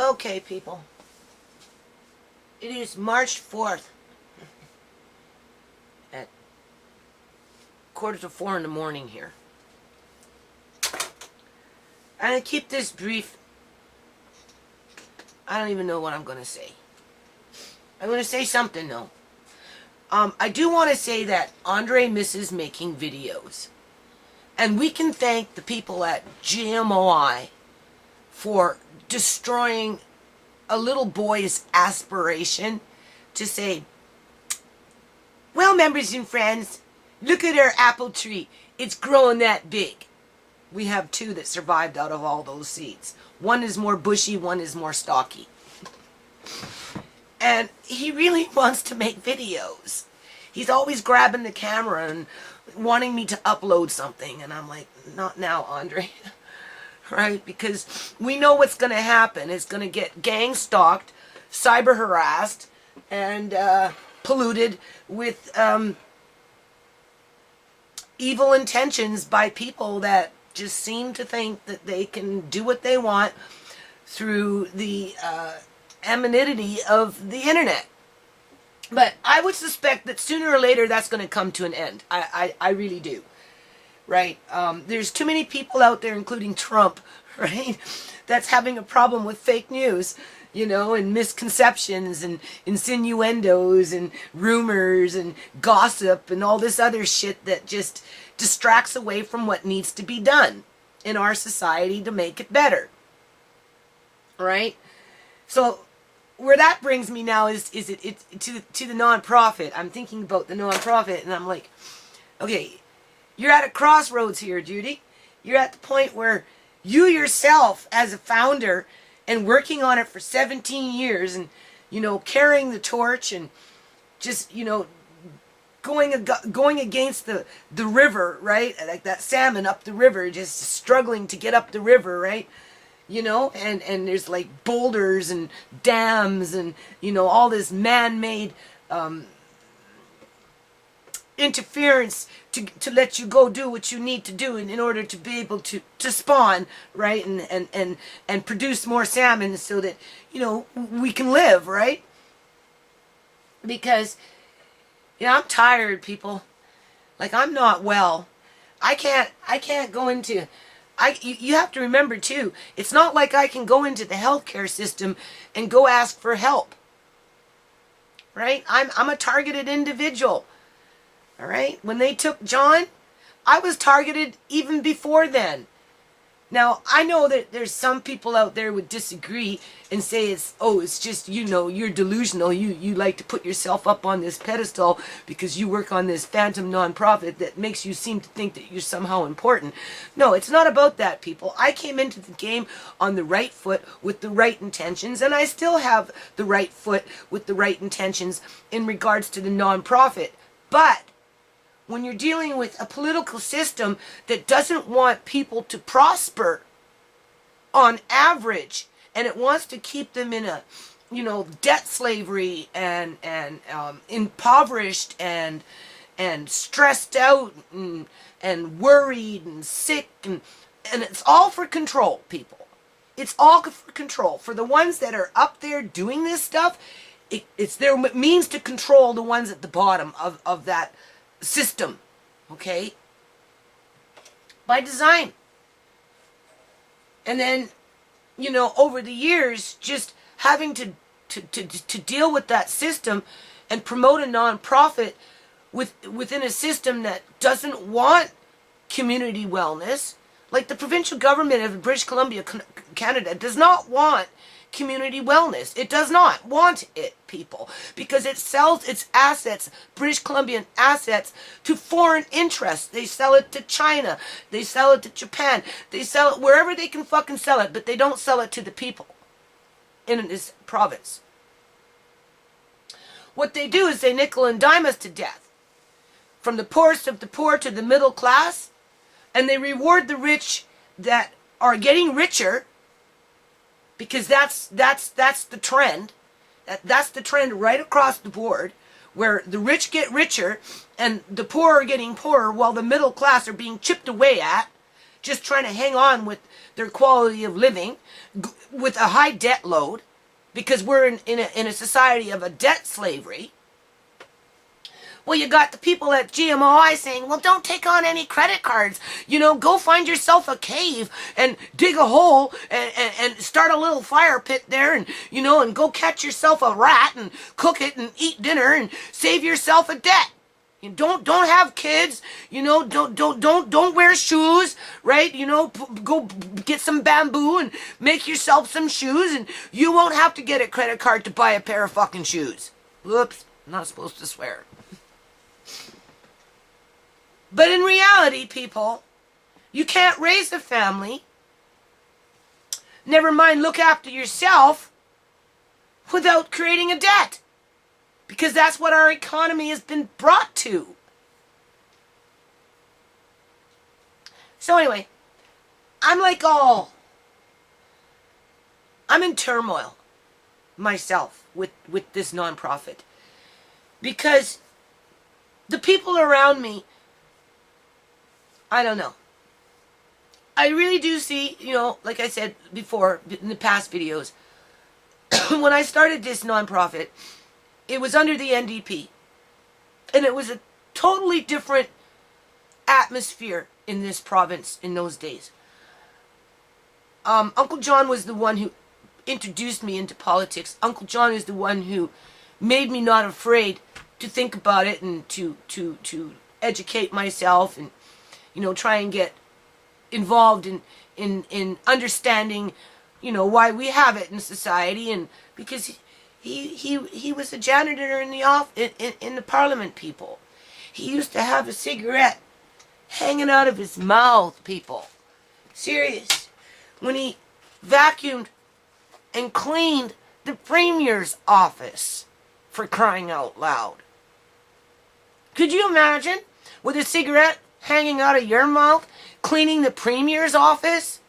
Okay, people. It is March 4th at 3:45 in the morning here. I'm going to keep this brief. I don't even know what I'm going to say. I'm going to say something, though. I do want to say that Andre misses making videos. And we can thank the people at GMOI for destroying a little boy's aspiration to say, well, members and friends, look at our apple tree. It's growing that big. We have two that survived out of all those seeds. One is more bushy, one is more stocky. And he really wants to make videos. He's always grabbing the camera and wanting me to upload something. And I'm like, not now, Andre. Right? Because we know what's going to happen. It's going to get gang stalked, cyber harassed, and polluted with evil intentions by people that just seem to think that they can do what they want through the anonymity of the internet. But I would suspect that sooner or later that's going to come to an end. I really do. Right? There's too many people out there, including Trump, right, that's having a problem with fake news, you know, and misconceptions and insinuendos and rumors and gossip and all this other shit that just distracts away from what needs to be done in our society to make it better. Right? So where that brings me now is to the nonprofit. I'm thinking about the nonprofit, and I'm like, okay, you're at a crossroads here, Judy. You're at the point where you yourself, as a founder and working on it for 17 years and, you know, carrying the torch and just, you know, going against the river, right? Like that salmon up the river, just struggling to get up the river, right? You know, and there's like boulders and dams and, you know, all this man-made interference to let you go do what you need to do in order to be able to spawn, right, and produce more salmon so that, you know, we can live, right? Because, you know, I'm tired, people. Like, I'm not well. I can't go into... You have to remember, too, it's not like I can go into the healthcare system and go ask for help. Right? I'm a targeted individual. All right? When they took John, I was targeted even before then. Now, I know that there's some people out there would disagree and say it's just, you know, you're delusional. You like to put yourself up on this pedestal because you work on this phantom nonprofit that makes you seem to think that you're somehow important. No, it's not about that, people. I came into the game on the right foot with the right intentions, and I still have the right foot with the right intentions in regards to the nonprofit. But when you're dealing with a political system that doesn't want people to prosper on average, and it wants to keep them in a, you know, debt slavery and impoverished and stressed out and worried and sick, and it's all for control, people. It's all for control. For the ones that are up there doing this stuff, it's their means to control the ones at the bottom of that system, okay, by design. And then, you know, over the years, just having to deal with that system and promote a nonprofit within a system that doesn't want community wellness, like the provincial government of British Columbia, Canada, does not want community wellness. It does not want it, people, because it sells its assets, British Columbian assets, to foreign interests. They sell it to China. They sell it to Japan. They sell it wherever they can fucking sell it, but they don't sell it to the people in this province. What they do is they nickel and dime us to death, from the poorest of the poor to the middle class, and they reward the rich that are getting richer, because that's the trend. That's the trend right across the board, where the rich get richer and the poor are getting poorer while the middle class are being chipped away at, just trying to hang on with their quality of living with a high debt load, because we're in a society of a debt slavery. Well, you got the people at GMOI saying, well, don't take on any credit cards. You know, go find yourself a cave and dig a hole and start a little fire pit there, and, you know, and go catch yourself a rat and cook it and eat dinner and save yourself a debt. You don't have kids, you know, don't wear shoes, right? You know, go get some bamboo and make yourself some shoes, and you won't have to get a credit card to buy a pair of fucking shoes. Whoops, I'm not supposed to swear. But in reality, people, you can't raise a family, never mind look after yourself, without creating a debt. Because that's what our economy has been brought to. So anyway, I'm in turmoil myself with this nonprofit. Because the people around me, I don't know. I really do see, you know, like I said before in the past videos, when I started this nonprofit, it was under the NDP. And it was a totally different atmosphere in this province in those days. Uncle John was the one who introduced me into politics. Uncle John is the one who made me not afraid to think about it and to educate myself and, you know, try and get involved in understanding, you know, why we have it in society. And because he was a janitor in the parliament, people. He used to have a cigarette hanging out of his mouth, people. Serious. When he vacuumed and cleaned the premier's office, for crying out loud. Could you imagine with a cigarette hanging out of your mouth, cleaning the premier's office?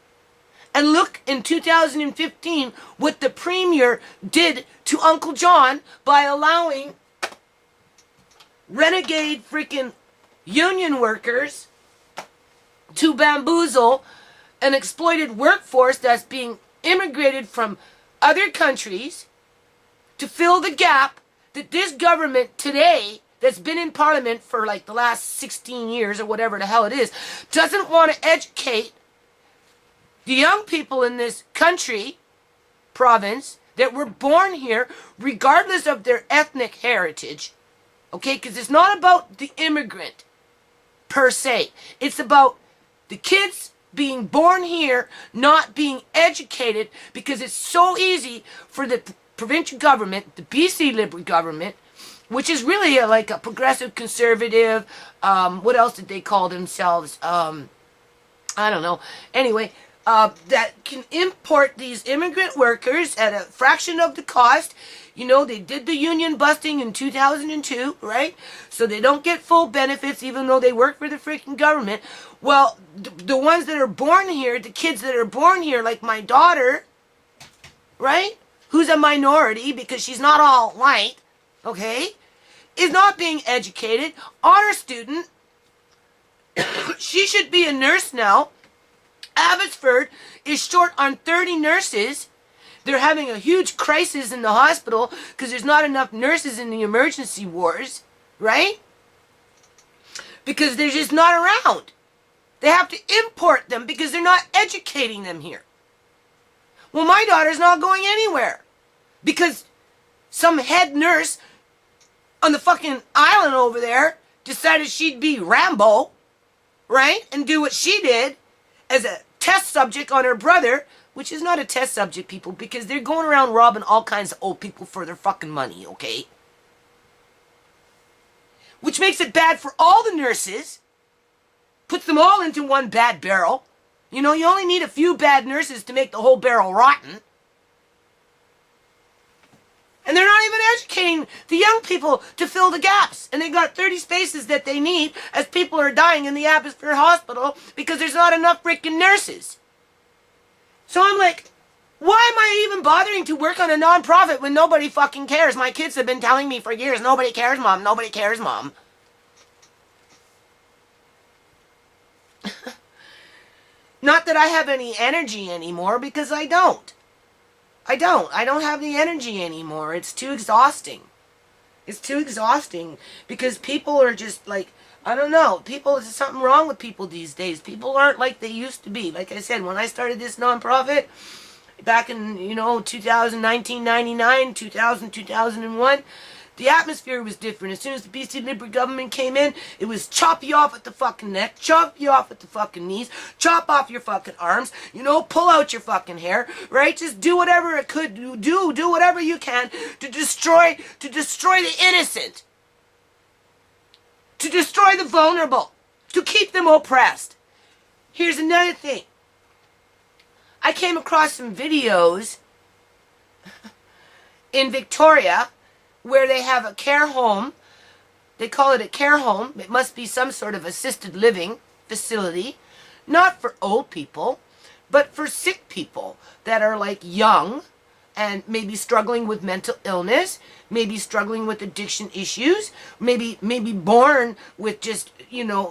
And look, in 2015, what the premier did to Uncle John by allowing renegade freaking union workers to bamboozle an exploited workforce that's being immigrated from other countries to fill the gap that this government today, that's been in parliament for like the last 16 years or whatever the hell it is, doesn't want to educate the young people in this country, province, that were born here, regardless of their ethnic heritage, okay? Because it's not about the immigrant, per se. It's about the kids being born here, not being educated, because it's so easy for the provincial government, the BC Liberal government, which is really like a progressive conservative, what else did they call themselves? I don't know. Anyway, that can import these immigrant workers at a fraction of the cost. You know, they did the union busting in 2002, right? So they don't get full benefits even though they work for the freaking government. Well, the ones that are born here, the kids that are born here, like my daughter, right? Who's a minority because she's not all white, okay? Is not being educated. Honor student. She should be a nurse now. Abbotsford is short on 30 nurses. They're having a huge crisis in the hospital because there's not enough nurses in the emergency wards, right? Because they're just not around. They have to import them because they're not educating them here. Well, my daughter's not going anywhere because some head nurse on the fucking island over there decided she'd be Rambo, right? And do what she did as a test subject on her brother, which is not a test subject, people, because they're going around robbing all kinds of old people for their fucking money, okay? Which makes it bad for all the nurses, puts them all into one bad barrel. You know, you only need a few bad nurses to make the whole barrel rotten. And they're not even educating the young people to fill the gaps. And they got 30 spaces that they need as people are dying in the Abbotsford hospital because there's not enough freaking nurses. So I'm like, why am I even bothering to work on a non-profit when nobody fucking cares? My kids have been telling me for years, nobody cares, Mom, nobody cares, Mom. Not that I have any energy anymore, because I don't. I don't have the energy anymore. It's too exhausting. It's too exhausting because people are just like, I don't know. There's something wrong with people these days. People aren't like they used to be. Like I said, when I started this nonprofit back in, 2019, 99, 2000, 2001, the atmosphere was different. As soon as the BC Liberal government came in, it was chop you off at the fucking neck, chop you off at the fucking knees, chop off your fucking arms, pull out your fucking hair, right? Just do whatever it could do whatever you can to destroy the innocent, to destroy the vulnerable, to keep them oppressed. Here's another thing. I came across some videos in Victoria where they have a care home. They call it a care home. It must be some sort of assisted living facility, not for old people, but for sick people that are like young and maybe struggling with mental illness, maybe struggling with addiction issues, maybe born with just,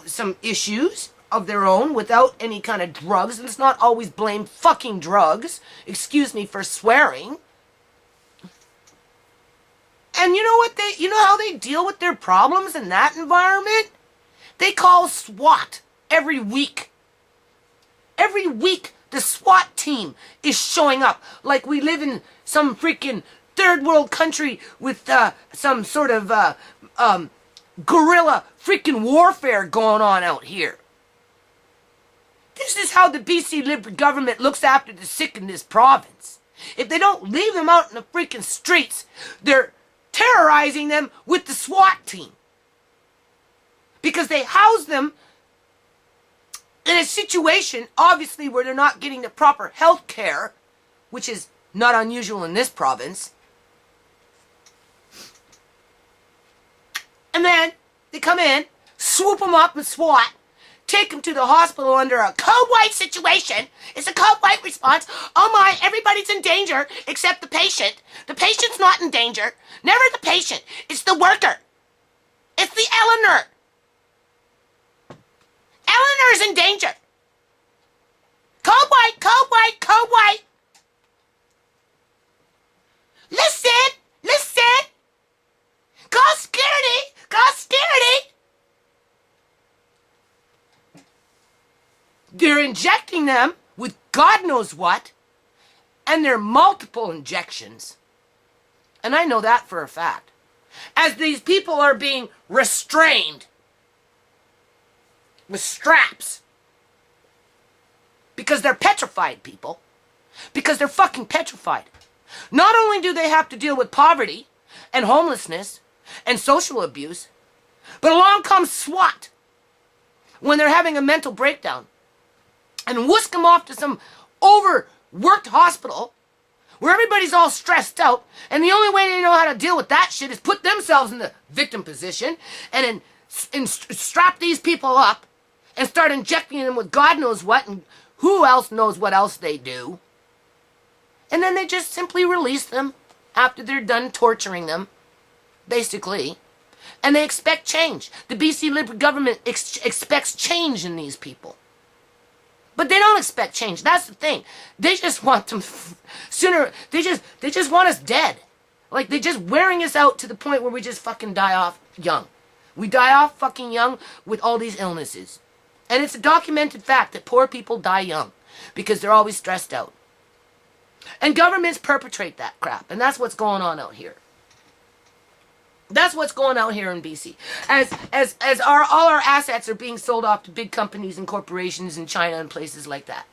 some issues of their own without any kind of drugs. Let's not always blame fucking drugs. Excuse me for swearing. And you know how they deal with their problems in that environment? They call SWAT every week. Every week, the SWAT team is showing up like we live in some freaking third world country with some sort of guerrilla freaking warfare going on out here. This is how the BC Liberal government looks after the sick in this province. If they don't leave them out in the freaking streets, they're terrorizing them with the SWAT team. Because they house them in a situation, obviously, where they're not getting the proper health care, which is not unusual in this province. And then they come in, swoop them up with SWAT, take them to the hospital under a code white situation. It's a code white response. Oh my, everybody's in danger except the patient. The patient's not in danger. Never the patient. It's the worker. It's the Eleanor. Eleanor's in danger. Code white, code white, code white. Listen, listen. Call security, call security. They're injecting them with God knows what, and they're multiple injections. And I know that for a fact. As these people are being restrained with straps. Because they're petrified, people. Because they're fucking petrified. Not only do they have to deal with poverty and homelessness and social abuse, but along comes SWAT when they're having a mental breakdown and whisk them off to some overworked hospital where everybody's all stressed out, and the only way they know how to deal with that shit is put themselves in the victim position and then strap these people up and start injecting them with God knows what, and who else knows what else they do. And then they just simply release them after they're done torturing them, basically. And they expect change. The BC Liberal government expects change in these people. But they don't expect change. That's the thing. They just want them sooner. They just want us dead. Like, they're just wearing us out to the point where we just fucking die off young. We die off fucking young with all these illnesses. And it's a documented fact that poor people die young because they're always stressed out. And governments perpetrate that crap. And that's what's going on out here. That's what's going on here in BC. As all our assets are being sold off to big companies and corporations in China and places like that.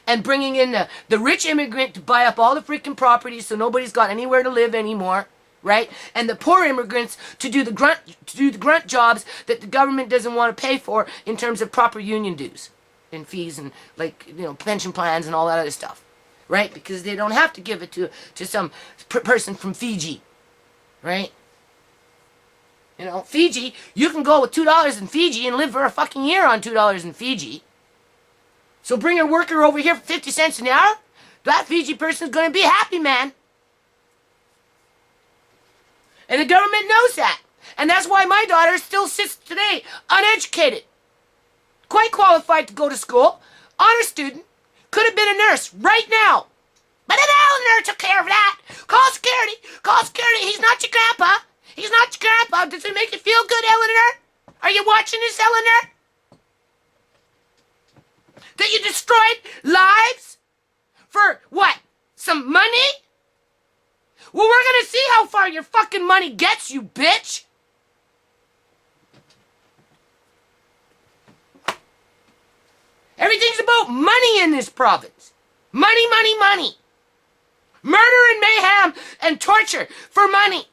And bringing in the rich immigrant to buy up all the freaking properties so nobody's got anywhere to live anymore, right? And the poor immigrants to do the grunt jobs that the government doesn't want to pay for in terms of proper union dues and fees and, like, pension plans and all that other stuff, right? Because they don't have to give it to some person from Fiji. Right? Fiji, you can go with $2 in Fiji and live for a fucking year on $2 in Fiji. So bring a worker over here for 50 cents an hour, that Fiji person's going to be happy, man. And the government knows that. And that's why my daughter still sits today uneducated. quite qualified to go to school, honor student, could have been a nurse right now. But then Eleanor took care of that. Call security. Call security. He's not your grandpa. He's not your grandpa. Does it make you feel good, Eleanor? Are you watching this, Eleanor? That you destroyed lives? For what? Some money? Well, we're gonna see how far your fucking money gets you, bitch. Everything's about money in this province. Money, money, money. Murder and mayhem and torture for money.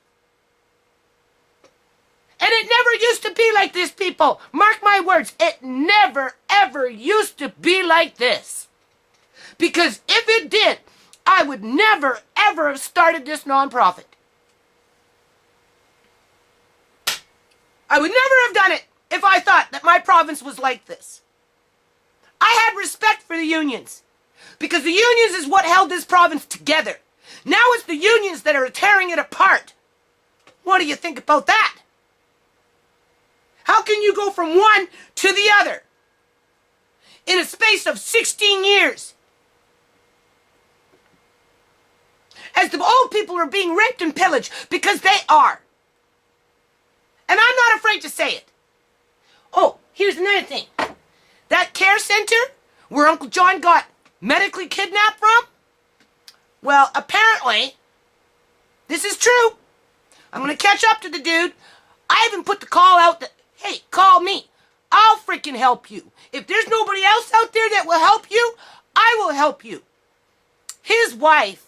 And it never used to be like this, people. Mark my words. It never, ever used to be like this. Because if it did, I would never, ever have started this nonprofit. I would never have done it if I thought that my province was like this. I had respect for the unions. Because the unions is what held this province together. Now it's the unions that are tearing it apart. What do you think about that? How can you go from one to the other in a space of 16 years? As the old people are being raped and pillaged, because they are. And I'm not afraid to say it. Oh, here's another thing. That care center where Uncle John got medically kidnapped from? Well, apparently, this is true. I'm going to catch up to the dude. I even put the call out that, hey, call me. I'll freaking help you. If there's nobody else out there that will help you, I will help you. His wife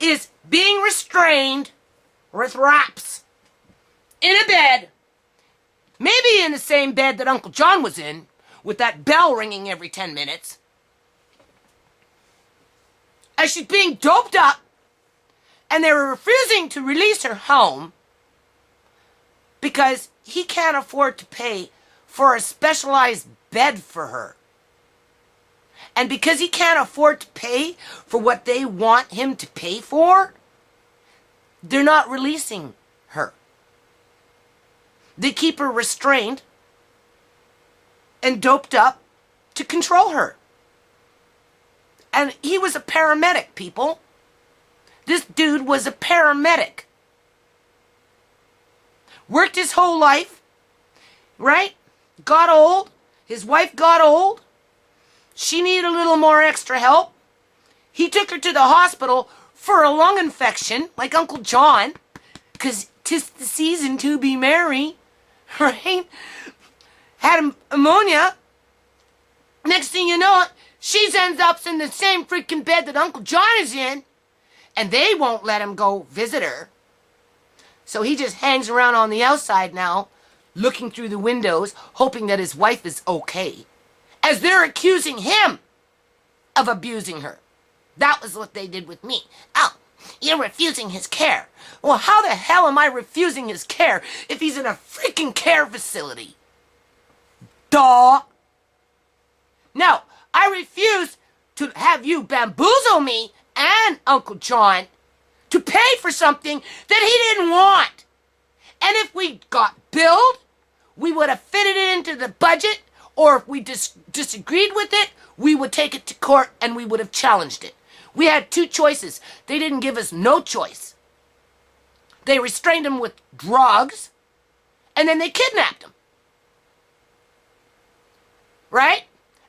is being restrained with wraps in a bed, maybe in the same bed that Uncle John was in, with that bell ringing every 10 minutes, as she's being doped up, and they were refusing to release her home because he can't afford to pay for a specialized bed for her. And because he can't afford to pay for what they want him to pay for, they're not releasing her. They keep her restrained and doped up to control her. And he was a paramedic, people. This dude was a paramedic. Worked his whole life, right? Got old. His wife got old. She needed a little more extra help. He took her to the hospital for a lung infection, like Uncle John, because 'tis the season to be merry, right? Had ammonia. Next thing you know, she ends up in the same freaking bed that Uncle John is in, and they won't let him go visit her. So he just hangs around on the outside now, looking through the windows, hoping that his wife is okay, as they're accusing him of abusing her. That was what they did with me. Oh, you're refusing his care. Well, how the hell am I refusing his care if he's in a freaking care facility? Duh. No, I refuse to have you bamboozle me and Uncle John to pay for something that he didn't want. And if we got billed, we would have fitted it into the budget, or if we disagreed with it, we would take it to court and we would have challenged it. We had two choices. They didn't give us no choice. They restrained him with drugs, and then they kidnapped him. Right?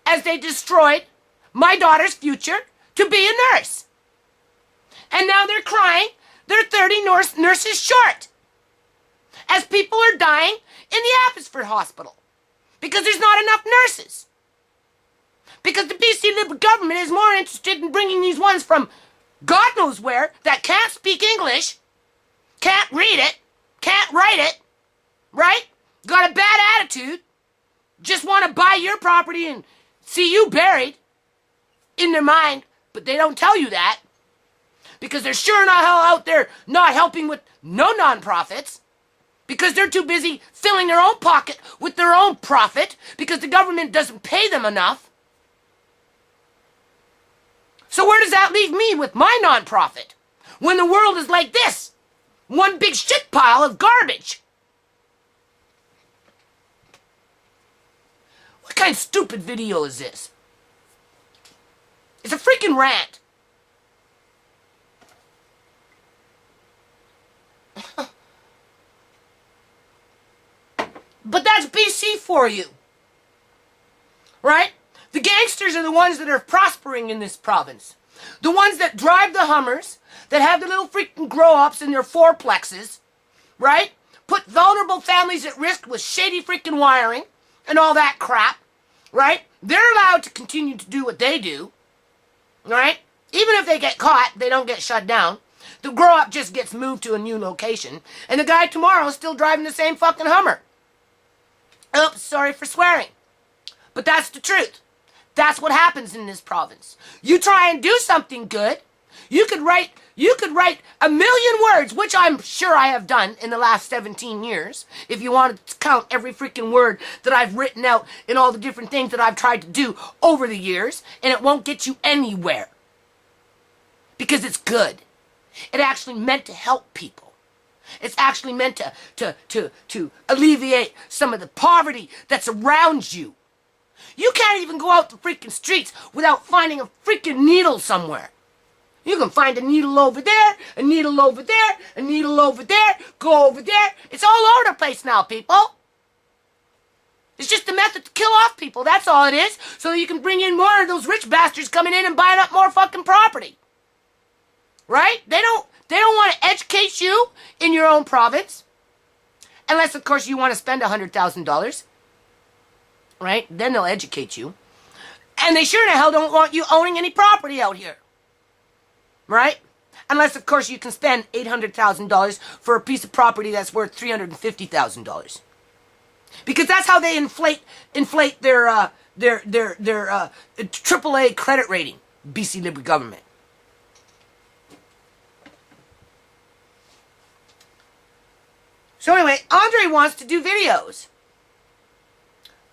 As they destroyed my daughter's future to be a nurse. And now they're crying they're 30 nurses short. As people are dying in the Abbotsford Hospital. Because there's not enough nurses. Because the BC Liberal government is more interested in bringing these ones from God knows where that can't speak English, can't read it, can't write it, right? Got a bad attitude, just want to buy your property and see you buried in their mind, but they don't tell you that because they're sure not hell out there not helping with no nonprofits because they're too busy filling their own pocket with their own profit because the government doesn't pay them enough. So where does that leave me with my nonprofit when the world is like this? One big shit pile of garbage. What kind of stupid video is this? It's a freaking rant. But that's BC for you. Right? The gangsters are the ones that are prospering in this province. The ones that drive the Hummers, that have the little freaking grow-ups in their fourplexes, right? Put vulnerable families at risk with shady freaking wiring and all that crap, right? They're allowed to continue to do what they do, right? Even if they get caught, they don't get shut down. The grow-up just gets moved to a new location, and the guy tomorrow is still driving the same fucking Hummer. Oops, sorry for swearing. But that's the truth. That's what happens in this province. You try and do something good, you could write 1,000,000 words, which I'm sure I have done in the last 17 years, if you wanted to count every freaking word that I've written out in all the different things that I've tried to do over the years, and it won't get you anywhere. Because it's good. It actually meant to help people. It's actually meant to alleviate some of the poverty that's around you. You can't even go out the freaking streets without finding a freaking needle somewhere. You can find a needle over there, a needle over there, a needle over there, go over there. It's all over the place now, people. It's just a method to kill off people, that's all it is. So you can bring in more of those rich bastards coming in and buying up more fucking property. Right? They don't want to educate you in your own province. Unless, of course, you want to spend $100,000. Right? Then they'll educate you. And they sure the hell don't want you owning any property out here. Right? Unless, of course, you can spend $800,000 for a piece of property that's worth $350,000. Because that's how they inflate their AAA credit rating, BC Liberal government. So anyway, Andre wants to do videos.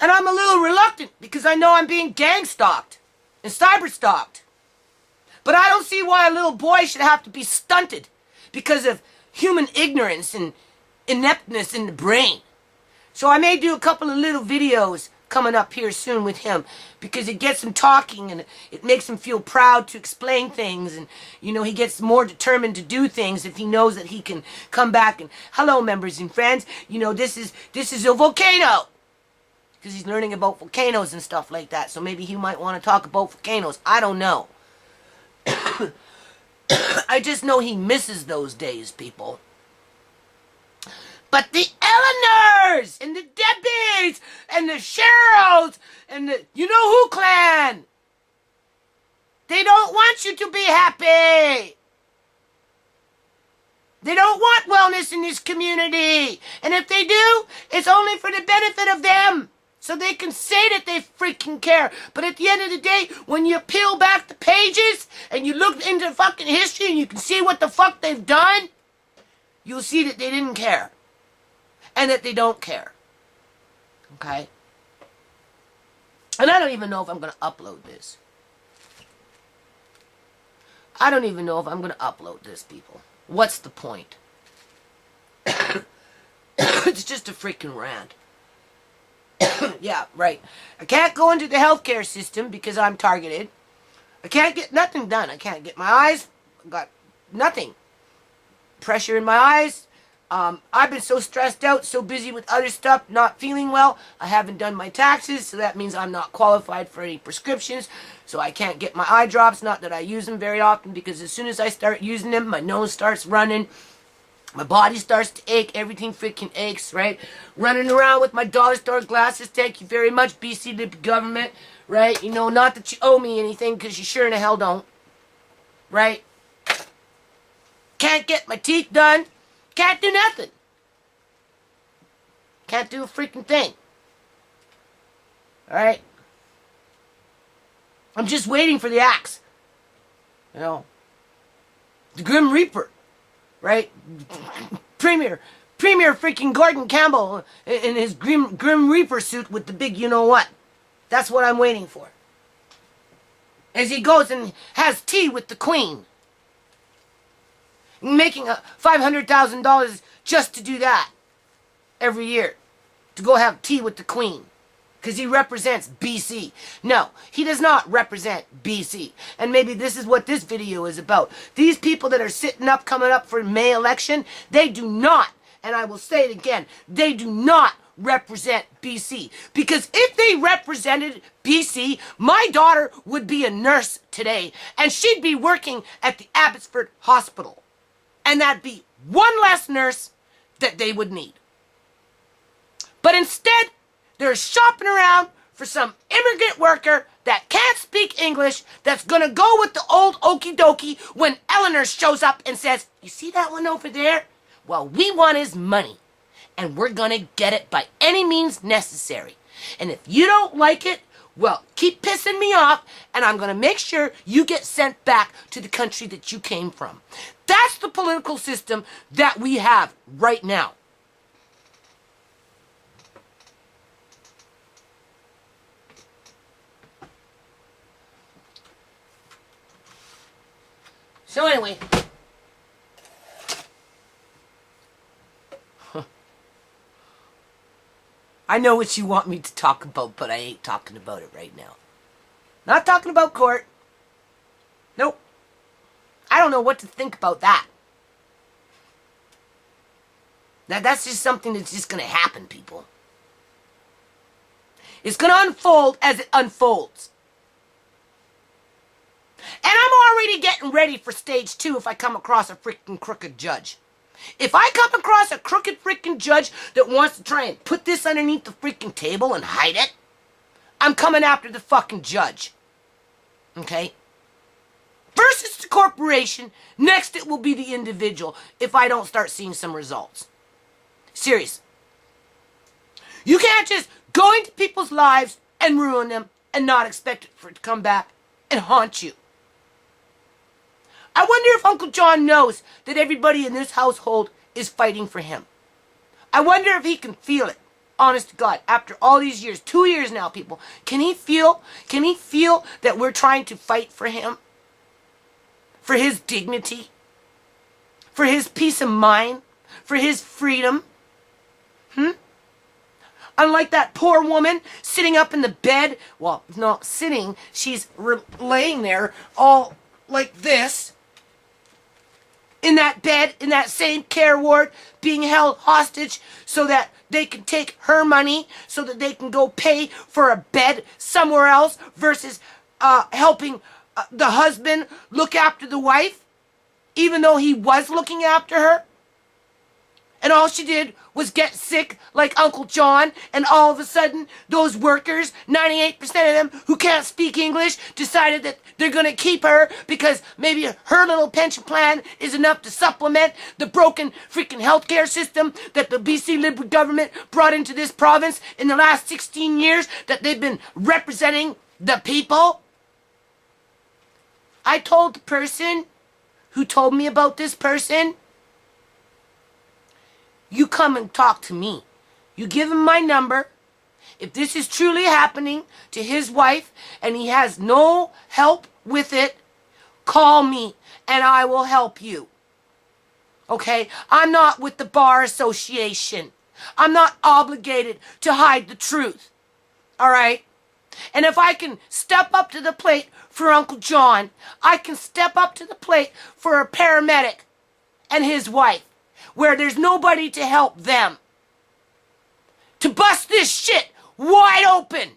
And I'm a little reluctant because I know I'm being gang stalked and cyber stalked. But I don't see why a little boy should have to be stunted because of human ignorance and ineptness in the brain. So I may do a couple of little videos coming up here soon with him because it gets him talking and it makes him feel proud to explain things, and you know, he gets more determined to do things if he knows that he can come back and, hello members and friends, you know, this is a volcano, because he's learning about volcanoes and stuff like that. So maybe he might want to talk about volcanoes. I don't know. I just know he misses those days, people. But the Eleanors and the Debbies and the Cheryls and the you-know-who clan, they don't want you to be happy. They don't want wellness in this community. And if they do, it's only for the benefit of them. So they can say that they freaking care. But at the end of the day, when you peel back the pages and you look into fucking history and you can see what the fuck they've done, you'll see that they didn't care. And that they don't care. Okay? And I don't even know if I'm going to upload this. I don't even know if I'm going to upload this, people. What's the point? It's just a freaking rant. Yeah, right. I can't go into the healthcare system because I'm targeted. I can't get nothing done. I can't get my eyes. Got nothing. Pressure in my eyes. I've been so stressed out, so busy with other stuff, not feeling well. I haven't done my taxes, so that means I'm not qualified for any prescriptions. So I can't get my eye drops, not that I use them very often, because as soon as I start using them, my nose starts running. My body starts to ache. Everything freaking aches, right? Running around with my dollar store glasses. Thank you very much, BC Liberal government, right? You know, not that you owe me anything, because you sure in the hell don't, right? Can't get my teeth done. Can't do nothing. Can't do a freaking thing. Alright? I'm just waiting for the axe. You know? The Grim Reaper. Right? Premier freaking Gordon Campbell in his Grim Reaper suit with the big you-know-what. That's what I'm waiting for. As he goes and has tea with the Queen. Making $500,000 just to do that every year, to go have tea with the Queen. because he represents BC. No, he does not represent BC. And maybe this is what this video is about. These people that are sitting up, coming up for May election, they do not, and I will say it again, they do not represent BC. Because if they represented BC, my daughter would be a nurse today, and she'd be working at the Abbotsford Hospital. And that'd be one less nurse that they would need. But instead, they're shopping around for some immigrant worker that can't speak English, that's gonna go with the old okie dokie when Eleanor shows up and says, "You see that one over there? Well, we want his money, and we're gonna get it by any means necessary. And if you don't like it, well, keep pissing me off, and I'm gonna make sure you get sent back to the country that you came from." That's the political system that we have right now. So anyway, I know what you want me to talk about, but I ain't talking about it right now. Not talking about court. Nope. I don't know what to think about that. That's just something that's just going to happen, people. It's going to unfold as it unfolds. And I'm already getting ready for stage 2 if I come across a freaking crooked judge. If I come across a crooked freaking judge that wants to try and put this underneath the freaking table and hide it, I'm coming after the fucking judge. Okay? First it's the corporation, next it will be the individual if I don't start seeing some results. Serious. You can't just go into people's lives and ruin them and not expect it for it to come back and haunt you. I wonder if Uncle John knows that everybody in this household is fighting for him. I wonder if he can feel it. Honest to God, after all these years, 2 years now, people, can he feel that we're trying to fight for him? For his dignity? For his peace of mind? For his freedom? Unlike that poor woman sitting up in the bed, well, not sitting, she's laying there all like this, in that bed, in that same care ward, being held hostage so that they can take her money, so that they can go pay for a bed somewhere else versus helping the husband look after the wife, even though he was looking after her. And all she did was get sick like Uncle John, and all of a sudden, those workers, 98% of them who can't speak English, decided that they're going to keep her because maybe her little pension plan is enough to supplement the broken freaking healthcare system that the BC Liberal government brought into this province in the last 16 years that they've been representing the people. I told the person who told me about this person, you come and talk to me. You give him my number. If this is truly happening to his wife and he has no help with it, call me and I will help you. Okay? I'm not with the Bar Association. I'm not obligated to hide the truth. All right? And if I can step up to the plate for Uncle John, I can step up to the plate for a paramedic and his wife, where there's nobody to help them, to bust this shit wide open.